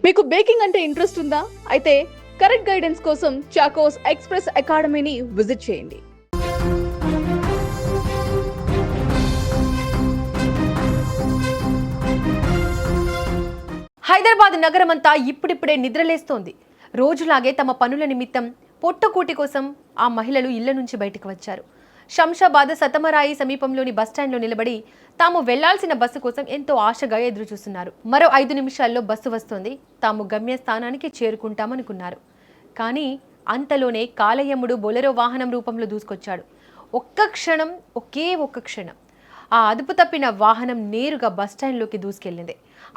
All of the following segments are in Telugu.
మీకు బేకింగ్ అంటే ఇంట్రెస్ట్ ఉందా? అయితే కరెక్ట్ గైడెన్స్ కోసం చాకోస్ ఎక్స్‌ప్రెస్ అకాడమీని విజిట్ చేయండి. హైదరాబాద్ నగరమంతా ఇప్పుడిప్పుడే నిద్రలేస్తోంది. రోజులాగే తమ పనుల నిమిత్తం పొట్టకూటి కోసం ఆ మహిళలు ఇళ్ల నుంచి బయటకు వచ్చారు. శంషాబాద్ సతమరాయి సమీపంలోని బస్టాండ్లో నిలబడి తాము వెళ్లాల్సిన బస్సు కోసం ఎంతో ఆశగా ఎదురుచూస్తున్నారు. మరో 5 నిమిషాల్లో బస్సు వస్తుంది, తాము గమ్యస్థానానికి చేరుకుంటామనుకున్నారు. కానీ అంతలోనే కాలయముడు బొలెరో వాహనం రూపంలో దూసుకొచ్చాడు. ఒకే ఒక్క క్షణం ఆ అదుపు తప్పిన వాహనం నేరుగా బస్టాండ్లోకి దూసుకెళ్లింది.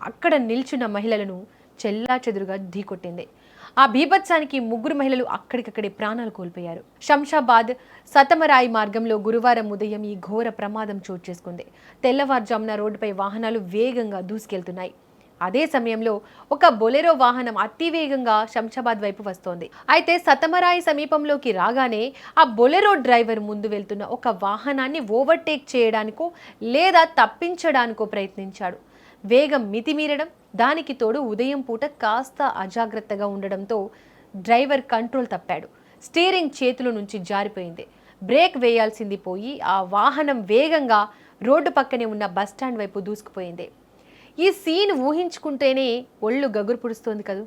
అక్కడ నిల్చున్న మహిళలను చెల్లాచెదురుగా ఢీకొట్టింది. ఆ బీభత్సానికి 3 మహిళలు అక్కడికక్కడే ప్రాణాలు కోల్పోయారు. శంషాబాద్ సతమరాయి మార్గంలో గురువారం ఉదయం ఈ ఘోర ప్రమాదం చోటు చేసుకుంది. తెల్లవారుజామున రోడ్డుపై వాహనాలు వేగంగా దూసుకెళ్తున్నాయి. అదే సమయంలో ఒక బొలెరో వాహనం అతివేగంగా శంషాబాద్ వైపు వస్తోంది. అయితే సతమరాయి సమీపంలోకి రాగానే ఆ బొలెరో డ్రైవర్ ముందు వెళ్తున్న ఒక వాహనాన్ని ఓవర్టేక్ చేయడానికో లేదా తప్పించడానికో ప్రయత్నించాడు. వేగం మితిమీరడం, దానికి తోడు ఉదయం పూట కాస్త అజాగ్రత్తగా ఉండడంతో డ్రైవర్ కంట్రోల్ తప్పాడు. స్టీరింగ్ చేతుల నుంచి జారిపోయింది. బ్రేక్ వేయాల్సింది పోయి ఆ వాహనం వేగంగా రోడ్డు పక్కనే ఉన్న బస్టాండ్ వైపు దూసుకుపోయింది. ఈ సీన్ ఊహించుకుంటేనే ఒళ్ళు గగురు పుడుస్తోంది కదూ.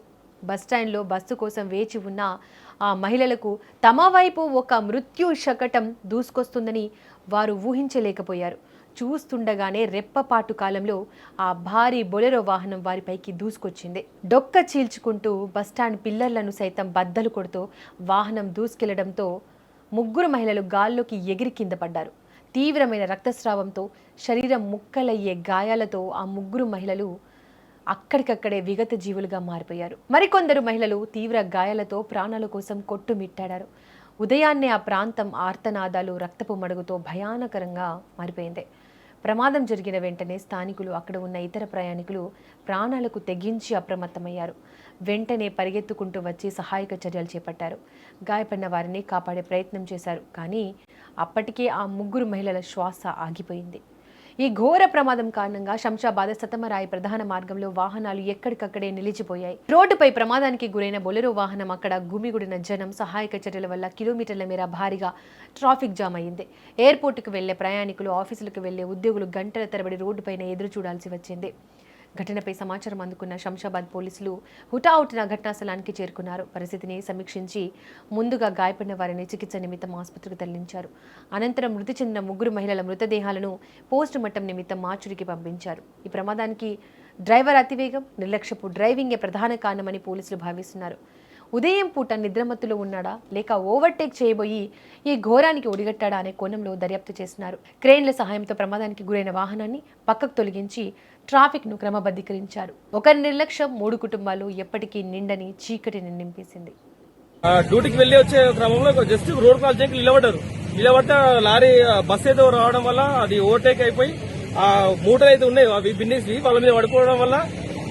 బస్టాండ్లో బస్సు కోసం వేచి ఉన్న ఆ మహిళలకు తమ వైపు ఒక మృత్యు శకటం దూసుకొస్తుందని వారు ఊహించలేకపోయారు. చూస్తుండగానే రెప్పపాటు కాలంలో ఆ భారీ బొలెరో వాహనం వారిపైకి దూసుకొచ్చింది. డొక్క చీల్చుకుంటూ బస్టాండ్ పిల్లర్లను సైతం బద్దలు కొడుతూ వాహనం దూసుకెళ్లడంతో 3 మహిళలు గాల్లోకి ఎగిరి కింద పడ్డారు. తీవ్రమైన రక్తస్రావంతో, శరీరం ముక్కలయ్యే గాయాలతో ఆ 3 మహిళలు అక్కడికక్కడే విగత జీవులుగా మారిపోయారు. మరికొందరు మహిళలు తీవ్ర గాయాలతో ప్రాణాల కోసం కొట్టుమిట్టాడారు. ఉదయాన్నే ఆ ప్రాంతం ఆర్తనాదాలు, రక్తపు మడుగుతో భయానకరంగా మారిపోయింది. ప్రమాదం జరిగిన వెంటనే స్థానికులు, అక్కడ ఉన్న ఇతర ప్రయాణికులు ప్రాణాలకు తెగించి అప్రమత్తమయ్యారు. వెంటనే పరిగెత్తుకుంటూ వచ్చి సహాయక చర్యలు చేపట్టారు. గాయపడిన వారిని కాపాడే ప్రయత్నం చేశారు. కానీ అప్పటికే ఆ 3 మహిళల శ్వాస ఆగిపోయింది. ఈ ఘోర ప్రమాదం కారణంగా శంషాబాద్ సతమరాయి ప్రధాన మార్గంలో వాహనాలు ఎక్కడికక్కడే నిలిచిపోయాయి. రోడ్డుపై ప్రమాదానికి గురైన బొలెరో వాహనం అక్కడ గుమిగుడిన జనం, సహాయక చర్యల వల్ల కిలోమీటర్ల మేర భారీగా ట్రాఫిక్ జామ్ అయింది. ఎయిర్పోర్టుకు వెళ్లే ప్రయాణికులు, ఆఫీసులకు వెళ్లే ఉద్యోగులు గంటల తరబడి రోడ్డుపైన ఎదురు చూడాల్సి వచ్చింది. ఘటనపై సమాచారం అందుకున్న శంషాబాద్ పోలీసులు హుటాహుటిన ఘటనా స్థలానికి చేరుకున్నారు. పరిస్థితిని సమీక్షించి ముందుగా గాయపడిన వారిని చికిత్స నిమిత్తం ఆసుపత్రికి తరలించారు. అనంతరం మృతి చెందిన 3 మహిళల మృతదేహాలను పోస్ట్ మార్టం నిమిత్తం మార్చురికి పంపించారు. ఈ ప్రమాదానికి డ్రైవర్ అతివేగం, నిర్లక్ష్యపు డ్రైవింగే ప్రధాన కారణమని పోలీసులు భావిస్తున్నారు. ఉదయం పూట నిద్రమత్తులో ఉన్నాడా లేక ఓవర్టేక్ చేయబోయి ఈ ఘోరానికి ఒడిగట్టాడా అనే కోణంలో దర్యాప్తు చేస్తున్నారు. క్రేన్ల సహాయంతో ప్రమాదానికి గురైన వాహనాన్ని పక్కకు తొలగించి ట్రాఫిక్ ను క్రమబద్ధీకరించారు. ఒకరి నిర్లక్ష్యం 3 కుటుంబాలు ఎప్పటికీ నిండని చీకటిని నింపేసింది. డ్యూటీకి వెళ్లి వచ్చే క్రమంలో జస్ట్ రోడ్ క్రాస్ చేయడానికి నిలబడ్డ లారీ బస్ ఏదో రావడం వల్ల అది ఓవర్టేక్ అయిపోయి ఆ మూటలు అయితే ఉన్నాయి అవి బిన్నేసి వాళ్ళ మీద పడిపోవడం వల్ల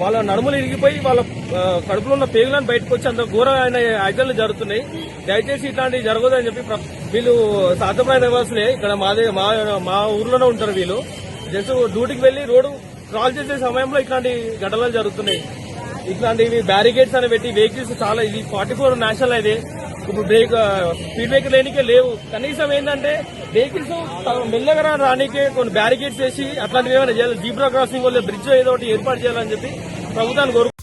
వాళ్ళ నడుములు ఇరిగిపోయి వాళ్ళ కడుపులో ఉన్న పేగులను బయటకు వచ్చి అంత ఘోరమైన యాక్సిడెంట్లు జరుగుతున్నాయి. దయచేసి ఇట్లాంటివి జరగదని చెప్పి వీళ్ళు సాధ్యమైన నివాసులే, ఇక్కడ మా ఊర్లోనే ఉంటారు వీళ్ళు. జస్ట్ డ్యూటీకి వెళ్లి రోడ్డు క్రాస్ చేసే సమయంలో ఇట్లాంటి ఘటనలు జరుగుతున్నాయి. ఇట్లాంటివి బ్యారికేడ్స్ అని పెట్టి వెహికల్స్ చాలా, ఇది 44 నేషనల్ అయితే ఇప్పుడు స్పీడ్ బ్రేకర్ లేనికే లేవు. కనీసం ఏంటంటే వెహికల్స్ మెల్లగా రానికే కొన్ని బ్యారికేడ్స్ వేసి అట్లాంటివి ఏమైనా చేయాలి. జీబ్రా క్రాసింగ్ వల్ల బ్రిడ్జ్ ఏదో ఒకటి ఏర్పాటు చేయాలని చెప్పి ప్రభుత్వాన్ని కోరుకుంటున్నాను.